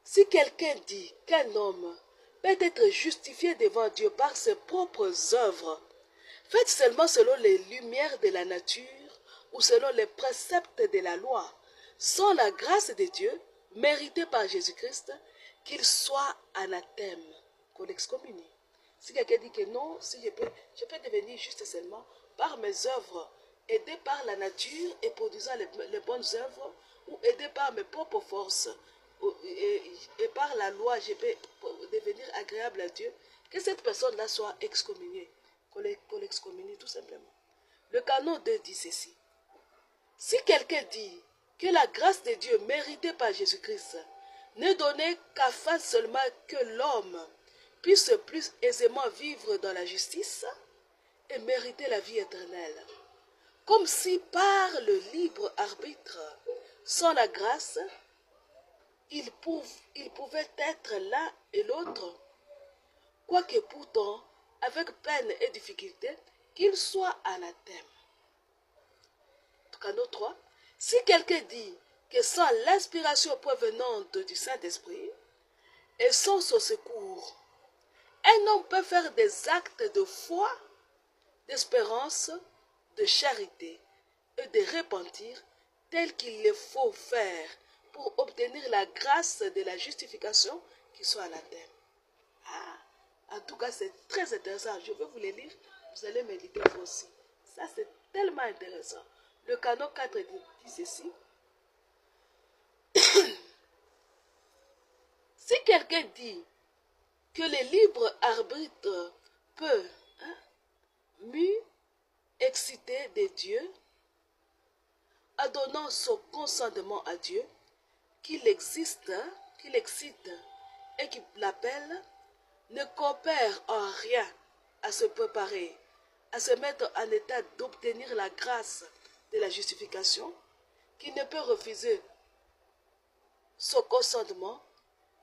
Si quelqu'un dit qu'un homme peut être justifié devant Dieu par ses propres œuvres, faites seulement selon les lumières de la nature ou selon les préceptes de la loi, sans la grâce de Dieu, méritée par Jésus-Christ, qu'il soit anathème, qu'on l'excommunie. Si quelqu'un dit que non, si je peux devenir juste seulement par mes œuvres, aidé par la nature et produisant les bonnes œuvres, ou aidé par mes propres forces, et par la loi, je peux devenir agréable à Dieu, que cette personne-là soit excommuniée, qu'on l'excommunie tout simplement. Le canon 2 dit ceci. Si quelqu'un dit que la grâce de Dieu méritée par Jésus-Christ n'est donné qu'afin seulement que l'homme puisse plus aisément vivre dans la justice et mériter la vie éternelle. Comme si par le libre arbitre, sans la grâce, il pouvait être l'un et l'autre, quoique pourtant, avec peine et difficulté, qu'il soit anathème. Canon 3. Si quelqu'un dit que sans l'inspiration provenante du Saint-Esprit et sans son secours, un homme peut faire des actes de foi, d'espérance, de charité et de repentir tels qu'il le faut faire pour obtenir la grâce de la justification qui soit anathème. En tout cas, c'est très intéressant. Je vais vous les lire. Vous allez méditer vous aussi. Ça, c'est tellement intéressant. Le canon 4 dit ceci. Si quelqu'un dit que le libre arbitre peut mieux exciter des dieux, en donnant son consentement à Dieu, qu'il excite et qu'il l'appelle, ne coopère en rien à se préparer, à se mettre en état d'obtenir la grâce de la justification, qu'il ne peut refuser son consentement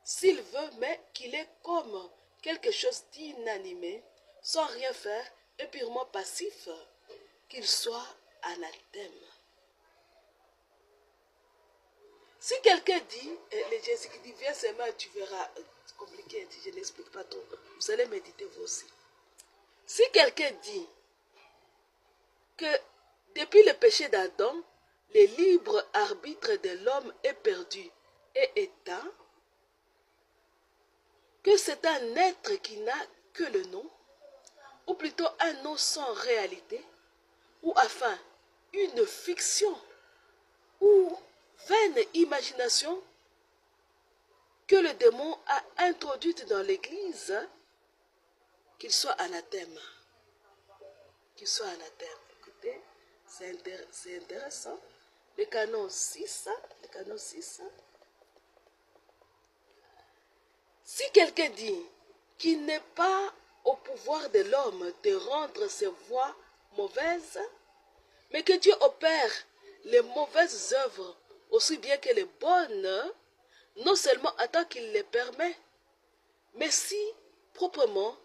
s'il veut, mais qu'il est comme quelque chose d'inanimé, sans rien faire et purement passif, qu'il soit anathème. Si quelqu'un dit, les Jésus qui dit, viens seulement, tu verras, c'est compliqué, je n'explique pas trop, vous allez méditer vous aussi. Si quelqu'un dit que depuis le péché d'Adam, le libre arbitre de l'homme est perdu et éteint, que c'est un être qui n'a que le nom, ou plutôt un nom sans réalité, ou enfin une fiction, ou vaine imagination que le démon a introduite dans l'Église, qu'il soit anathème. Qu'il soit anathème. Écoutez, c'est intéressant. Le canon 6, si quelqu'un dit qu'il n'est pas au pouvoir de l'homme de rendre ses voies mauvaises, mais que Dieu opère les mauvaises œuvres aussi bien que les bonnes, non seulement en tant qu'il les permet, mais si proprement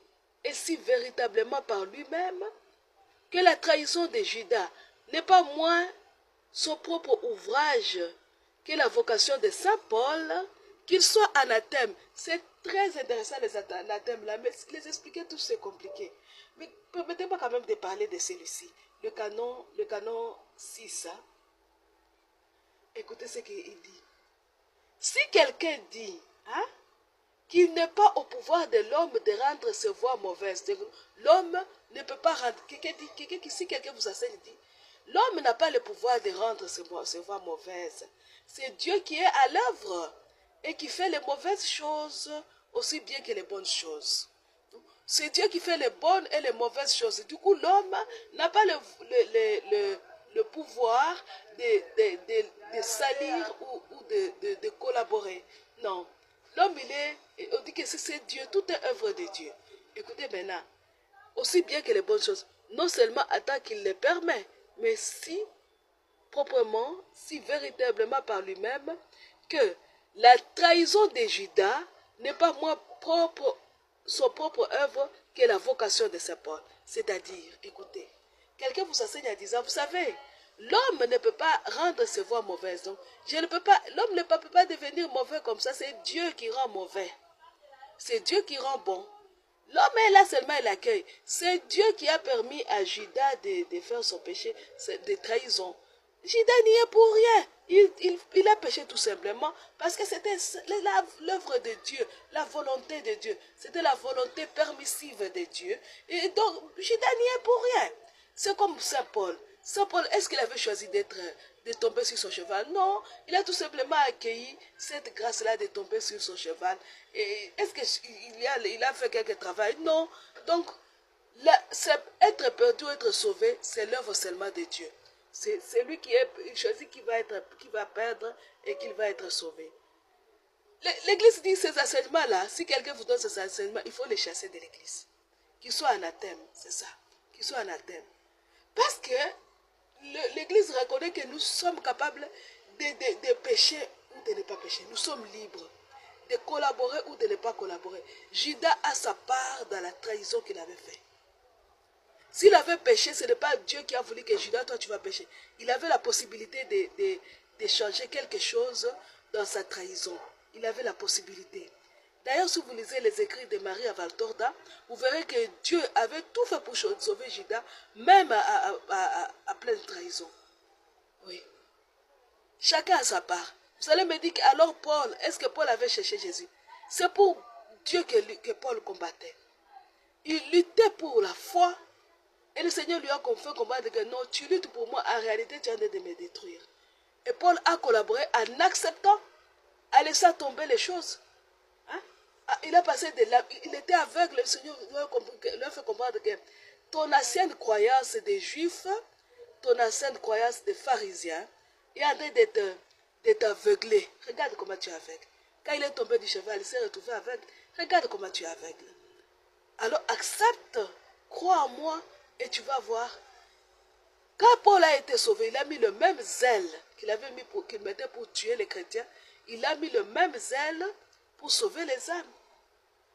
et si véritablement par lui-même, que la trahison de Judas n'est pas moins son propre ouvrage que la vocation de Saint Paul, qu'il soit anathème. C'est très intéressant les anathèmes là, mais les expliquer tous c'est compliqué. Mais permettez-moi quand même de parler de celui-ci, le canon 6. Écoutez ce qu'il dit. Si quelqu'un dit qu'il n'est pas au pouvoir de l'homme de rendre ses voies mauvaises, l'homme ne peut pas rendre. Si quelqu'un vous enseigne, dit, l'homme n'a pas le pouvoir de rendre ses voies mauvaises. C'est Dieu qui est à l'œuvre et qui fait les mauvaises choses aussi bien que les bonnes choses. C'est Dieu qui fait les bonnes et les mauvaises choses. Du coup, l'homme n'a pas le pouvoir de salir ou de collaborer. Non. L'homme, on dit que c'est Dieu, tout est œuvre de Dieu. Écoutez maintenant, aussi bien que les bonnes choses, non seulement en tant qu'il les permet, mais si proprement, si véritablement par lui-même, que la trahison de Judas n'est pas moins son propre œuvre que la vocation de Saint Paul. C'est-à-dire, écoutez, quelqu'un vous enseigne en disant, vous savez, l'homme ne peut pas rendre ses voies mauvaises. Donc, l'homme ne peut pas devenir mauvais comme ça. C'est Dieu qui rend mauvais. C'est Dieu qui rend bon. L'homme est là seulement, il accueille. C'est Dieu qui a permis à Judas de faire son péché de trahison. Judas n'y est pour rien. Il a péché tout simplement parce que c'était l'œuvre de Dieu, la volonté de Dieu. C'était la volonté permissive de Dieu. Et donc, Judas n'y est pour rien. C'est comme Saint Paul. Saint Paul, est-ce qu'il avait choisi de tomber sur son cheval? Non, il a tout simplement accueilli cette grâce-là de tomber sur son cheval. Et est-ce qu'il a fait quelque travail? Non. Donc, être perdu ou être sauvé, c'est l'œuvre seulement de Dieu. C'est lui qui est choisi qui va perdre et qui va être sauvé. L'église dit ces enseignements-là, si quelqu'un vous donne ces enseignements, il faut les chasser de l'église. Qu'ils soient anathème, c'est ça. Qu'ils soient anathème. Parce que l'église reconnaît que nous sommes capables de pécher ou de ne pas pécher. Nous sommes libres de collaborer ou de ne pas collaborer. Judas a sa part dans la trahison qu'il avait faite. S'il avait péché, ce n'est pas Dieu qui a voulu que Judas, toi tu vas pécher. Il avait la possibilité de changer quelque chose dans sa trahison. Il avait la possibilité. D'ailleurs, si vous lisez les écrits de Marie à Valtorda, vous verrez que Dieu avait tout fait pour sauver Judas, même à pleine trahison. Oui. Chacun a sa part. Vous allez me dire alors Paul, est-ce que Paul avait cherché Jésus? C'est pour Dieu que Paul combattait. Il luttait pour la foi. Et le Seigneur lui a fait comprendre que non, tu luttes pour moi, en réalité tu es en train de me détruire. Et Paul a collaboré en acceptant, en laissant tomber les choses. Hein? Il a passé de là, il était aveugle, le Seigneur lui a fait comprendre que ton ancienne croyance des Juifs, ton ancienne croyance des pharisiens, est en train d'être aveuglé. Regarde comment tu es aveugle. Quand il est tombé du cheval, il s'est retrouvé aveugle. Regarde comment tu es aveugle. Alors accepte, crois en moi et tu vas voir. Quand Paul a été sauvé, il a mis le même zèle qu'il mettait pour tuer les chrétiens. Il a mis le même zèle pour sauver les âmes.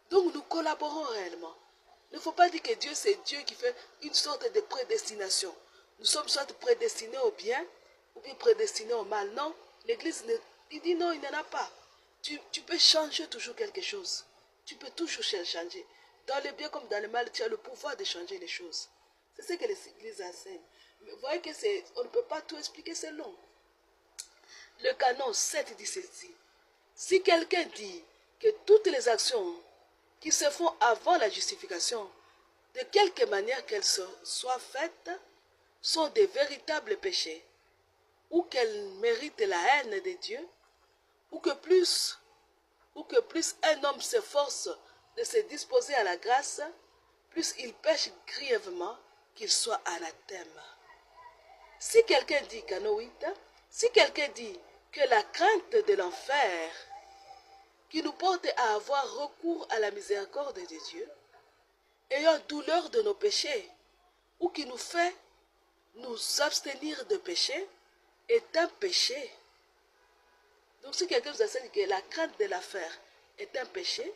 Donc nous collaborons réellement. Il ne faut pas dire que Dieu c'est Dieu qui fait une sorte de prédestination. Nous sommes soit prédestinés au bien ou bien prédestinés au mal. Non, l'Église il dit non, il n'en a pas. Tu peux changer toujours quelque chose. Tu peux toujours changer. Dans le bien comme dans le mal, tu as le pouvoir de changer les choses. C'est ce que les églises enseignent. Mais vous voyez que on ne peut pas tout expliquer, c'est long. Le canon 7 dit ceci. Si quelqu'un dit que toutes les actions qui se font avant la justification, de quelque manière qu'elles soient faites, sont des véritables péchés, ou qu'elles méritent la haine de Dieu, ou que plus un homme s'efforce de se disposer à la grâce, plus il pêche grièvement, qu'il soit anathème. Si quelqu'un dit, Canoïte, si quelqu'un dit que la crainte de l'enfer qui nous porte à avoir recours à la miséricorde de Dieu, ayant douleur de nos péchés, ou qui nous fait nous abstenir de péché, est un péché. Donc si quelqu'un vous enseigne que la crainte de l'enfer est un péché,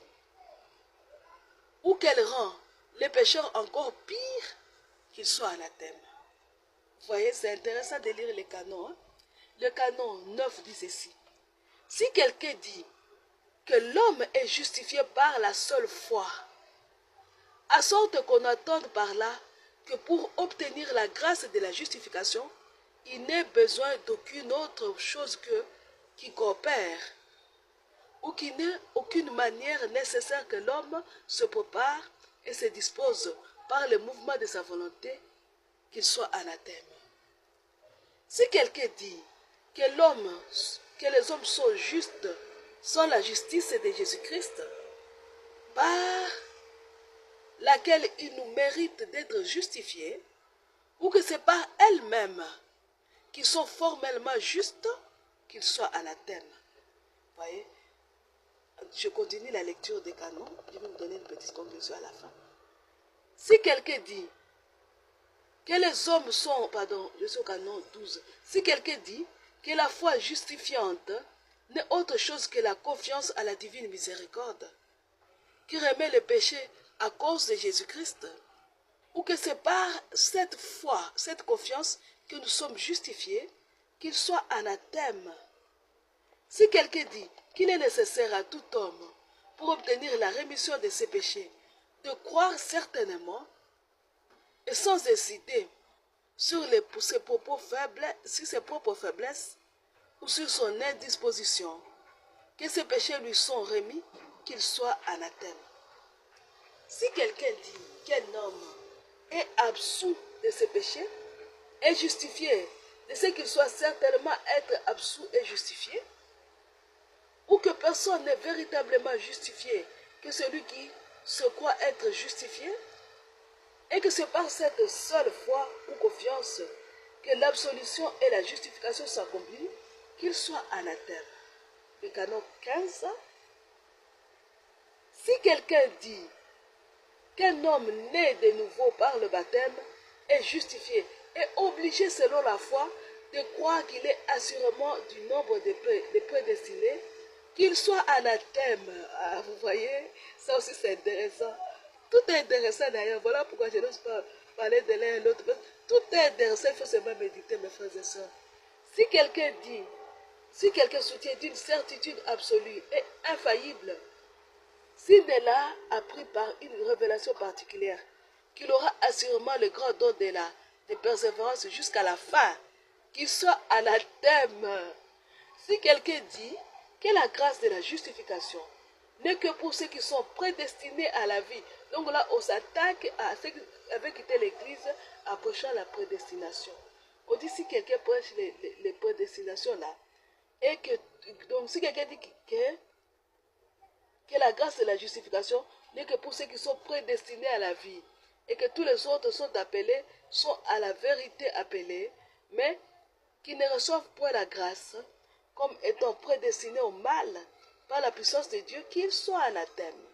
ou qu'elle rend les pécheurs encore pires, qu'ils soient anathèmes. Vous voyez, c'est intéressant de lire les canons. Hein? Le canon 9 dit ceci. Si quelqu'un dit que l'homme est justifié par la seule foi, à sorte qu'on attende par là que pour obtenir la grâce de la justification, il n'est besoin d'aucune autre chose qui coopère, ou qu'il n'est aucune manière nécessaire que l'homme se prépare et se dispose par le mouvement de sa volonté, qu'il soit anathème. Si quelqu'un dit que les hommes sont justes sans la justice de Jésus-Christ, par laquelle ils nous méritent d'être justifiés, ou que c'est par elles-mêmes qui sont formellement justes, qu'ils soient anathèmes. Vous voyez? Je continue la lecture des canons, je vais vous donner une petite conclusion à la fin. Si quelqu'un dit que les hommes sont, pardon, je suis au canon 12, si quelqu'un dit que la foi justifiante n'est autre chose que la confiance à la divine miséricorde, qui remet le péché à cause de Jésus-Christ, ou que c'est par cette foi, cette confiance que nous sommes justifiés, qu'il soit anathème. Si quelqu'un dit qu'il est nécessaire à tout homme, pour obtenir la rémission de ses péchés, de croire certainement et sans hésiter sur ses propres faiblesses ou sur son indisposition, que ses péchés lui sont remis, qu'il soit anathème. Si quelqu'un dit qu'un homme est absous de ses péchés, est justifié de ce qu'il soit certainement être absous et justifié, ou que personne n'est véritablement justifié que celui qui se croit être justifié, et que c'est par cette seule foi ou confiance que l'absolution et la justification s'accomplissent, qu'il soit anathème. Le canon 15 Si quelqu'un dit qu'un homme né de nouveau par le baptême est justifié et obligé selon la foi de croire qu'il est assurément du nombre des prédestinés, qu'il soit anathème. Ah, vous voyez, ça aussi c'est intéressant. Tout est intéressant d'ailleurs. Voilà pourquoi je n'ose pas parler de l'un et l'autre. Tout est intéressant, il faut seulement méditer, mes frères et sœurs. Si quelqu'un dit, si quelqu'un soutient d'une certitude absolue et infaillible, s'il ne l'a appris par une révélation particulière, qu'il aura assurément le grand don de persévérance jusqu'à la fin, qu'il soit anathème. Si quelqu'un dit que la grâce de la justification n'est que pour ceux qui sont prédestinés à la vie, donc là on s'attaque à ceux qui avaient quitté l'église approchant la prédestination. On dit si quelqu'un prêche les prédestinations là, et que, donc si quelqu'un dit que la grâce de la justification n'est que pour ceux qui sont prédestinés à la vie, et que tous les autres sont appelés, sont à la vérité appelés, mais qui ne reçoivent point la grâce, comme étant prédestinés au mal, par la puissance de Dieu, qu'ils soient anathèmes.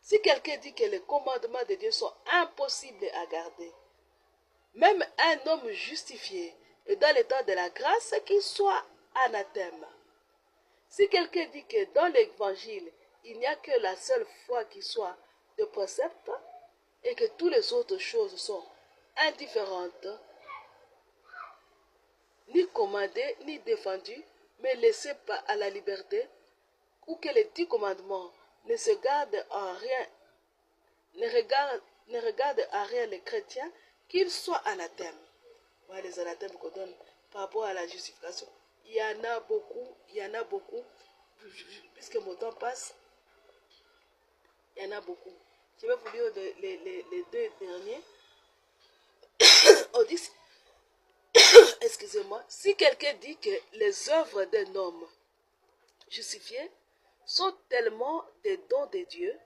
Si quelqu'un dit que les commandements de Dieu sont impossibles à garder, même un homme justifié et dans l'état de la grâce, qu'il soit anathème. Si quelqu'un dit que dans l'évangile, il n'y a que la seule foi qui soit de précepte et que toutes les autres choses sont indifférentes, ni commandées, ni défendues, mais laissées à la liberté, ou que les 10 commandements ne se gardent en rien, ne regardent à rien les chrétiens, qu'ils soient anathèmes. Voilà les anathèmes qu'on donne par rapport à la justification. Il y en a beaucoup, puisque mon temps passe, il y en a beaucoup. Je vais vous lire les deux derniers. On dit, excusez-moi, si quelqu'un dit que les œuvres d'un homme justifié sont tellement des dons de Dieu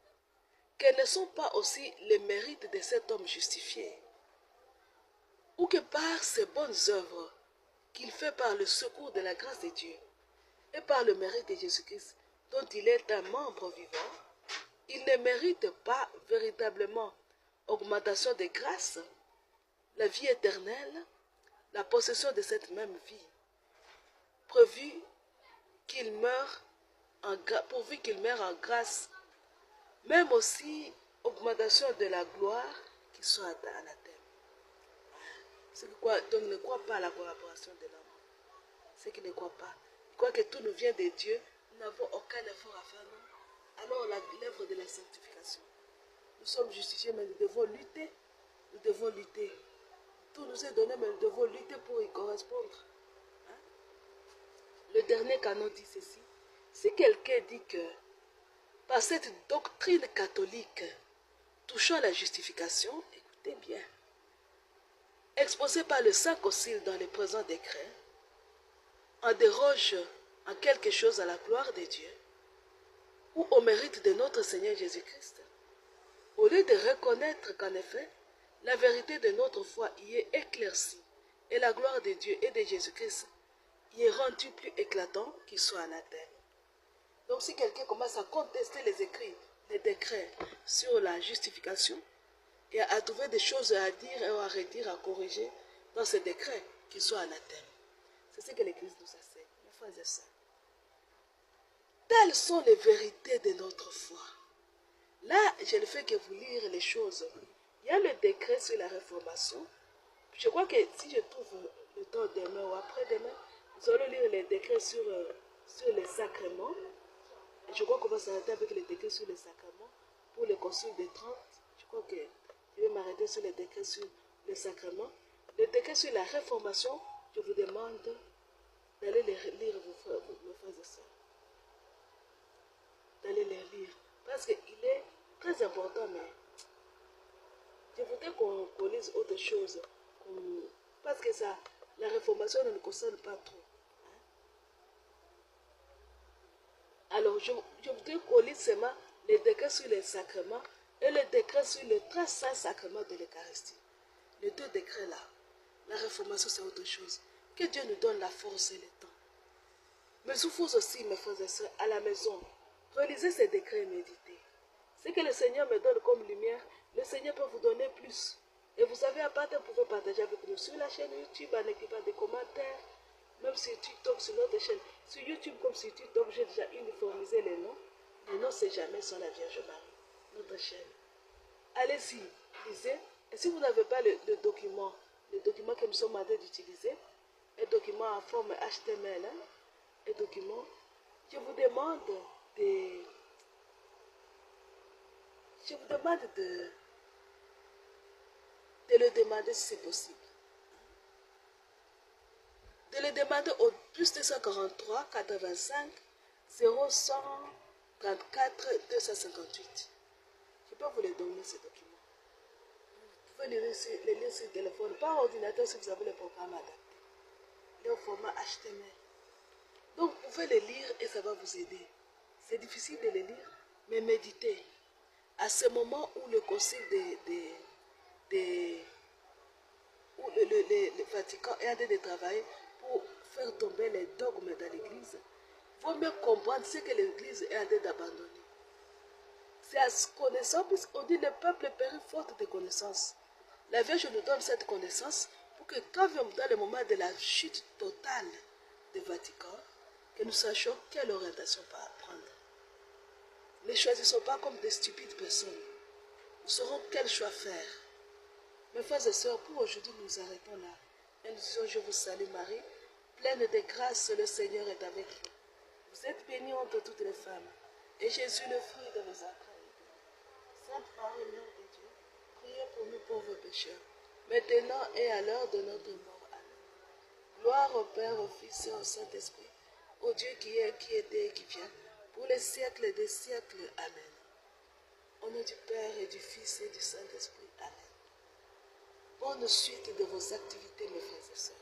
qu'elles ne sont pas aussi les mérites de cet homme justifié, ou que par ses bonnes œuvres qu'il fait par le secours de la grâce de Dieu et par le mérite de Jésus-Christ, dont il est un membre vivant, il ne mérite pas véritablement augmentation de grâce, la vie éternelle, la possession de cette même vie, pourvu qu'il meure en grâce, même aussi augmentation de la gloire qui soit anathème. C'est pourquoi donc ne croit pas à la collaboration de l'homme. Ceux qui ne croient pas, ils croient que tout nous vient de Dieu, nous n'avons aucun effort à faire, non. Alors l'œuvre de la sanctification. Nous sommes justifiés, mais nous devons lutter. Nous devons lutter. Tout nous est donné, mais nous devons lutter pour y correspondre. Hein? Le dernier canon dit ceci. Si quelqu'un dit que par cette doctrine catholique touchant la justification, écoutez bien, exposée par le Saint-Concile dans les présents décrets, en déroge en quelque chose à la gloire de Dieu ou au mérite de notre Seigneur Jésus-Christ, au lieu de reconnaître qu'en effet, la vérité de notre foi y est éclaircie et la gloire de Dieu et de Jésus-Christ y est rendue plus éclatant qu'il soit anathème. Donc si quelqu'un commence à contester les écrits, les décrets sur la justification et à trouver des choses à dire et à redire, à corriger dans ces décrets, qu'il soit anathème. C'est ce que l'Église nous enseigne, mes frères et sœurs. Telles sont les vérités de notre foi. Là, je ne fais que vous lire les choses. Il y a le décret sur la réformation. Je crois que si je trouve le temps demain ou après-demain, nous allons lire les décrets sur les sacrements. Et je crois qu'on va s'arrêter avec les décrets sur les sacrements pour le concile des 30. Je crois que je vais m'arrêter sur les décrets sur les sacrements. Les décrets sur la réformation, je vous demande d'aller les lire, mes frères et sœurs. D'aller les lire. Parce qu'il est très important, mais je voudrais qu'on lise autre chose. Parce que ça, la réformation ne nous concerne pas trop. Hein? Alors, je voudrais qu'on lise seulement les décrets sur les sacrements et les décrets sur le très saint sacrement de l'Eucharistie. Les deux décrets-là. La réformation, c'est autre chose. Que Dieu nous donne la force et le temps. Mais il faut aussi, mes frères et sœurs, à la maison, relisez ces décrets et méditez. Ce que le Seigneur me donne comme lumière, le Seigneur peut vous donner plus. Et vous avez à part, vous pouvez partager avec nous sur la chaîne YouTube en écrivant des commentaires, même sur TikTok, sur notre chaîne. Sur YouTube comme sur TikTok, j'ai déjà uniformisé les noms. Les noms, c'est jamais sur la Vierge Marie, notre chaîne. Allez-y, lisez. Et si vous n'avez pas le document que nous sommes en train d'utiliser, un document en forme HTML, un document, je vous demande de... Je vous demande de le demander si c'est possible. De le demander au plus 243 85 0134 258. Je peux vous les donner ces documents. Vous pouvez les lire sur le téléphone, pas ordinateur si vous avez le programme adapté. Il est au format HTML. Donc vous pouvez les lire et ça va vous aider. C'est difficile de les lire, mais méditez. À ce moment où le concile où le Vatican est en train de travailler pour faire tomber les dogmes dans l'Église, il faut mieux comprendre ce que l'Église est en train d'abandonner. C'est à ce connaissance, puisqu'on dit le peuple périt faute de connaissance. La Vierge nous donne cette connaissance pour que quand vient dans le moment de la chute totale du Vatican, que nous sachions quelle orientation prendre. Ne choisissons pas comme des stupides personnes. Nous saurons quel choix faire. Mes frères et sœurs, pour aujourd'hui, nous arrêtons là. Et nous disons, je vous salue Marie, pleine de grâce, le Seigneur est avec vous. Vous êtes bénie entre toutes les femmes. Et Jésus, le fruit de vos entrailles. Sainte Marie, Mère de Dieu, priez pour nous pauvres pécheurs, maintenant et à l'heure de notre mort. Amen. Gloire au Père, au Fils et au Saint-Esprit, au Dieu qui est, qui était et qui vient, pour les siècles des siècles. Amen. Au nom du Père et du Fils et du Saint-Esprit. Amen. Bonne suite de vos activités, mes frères et sœurs.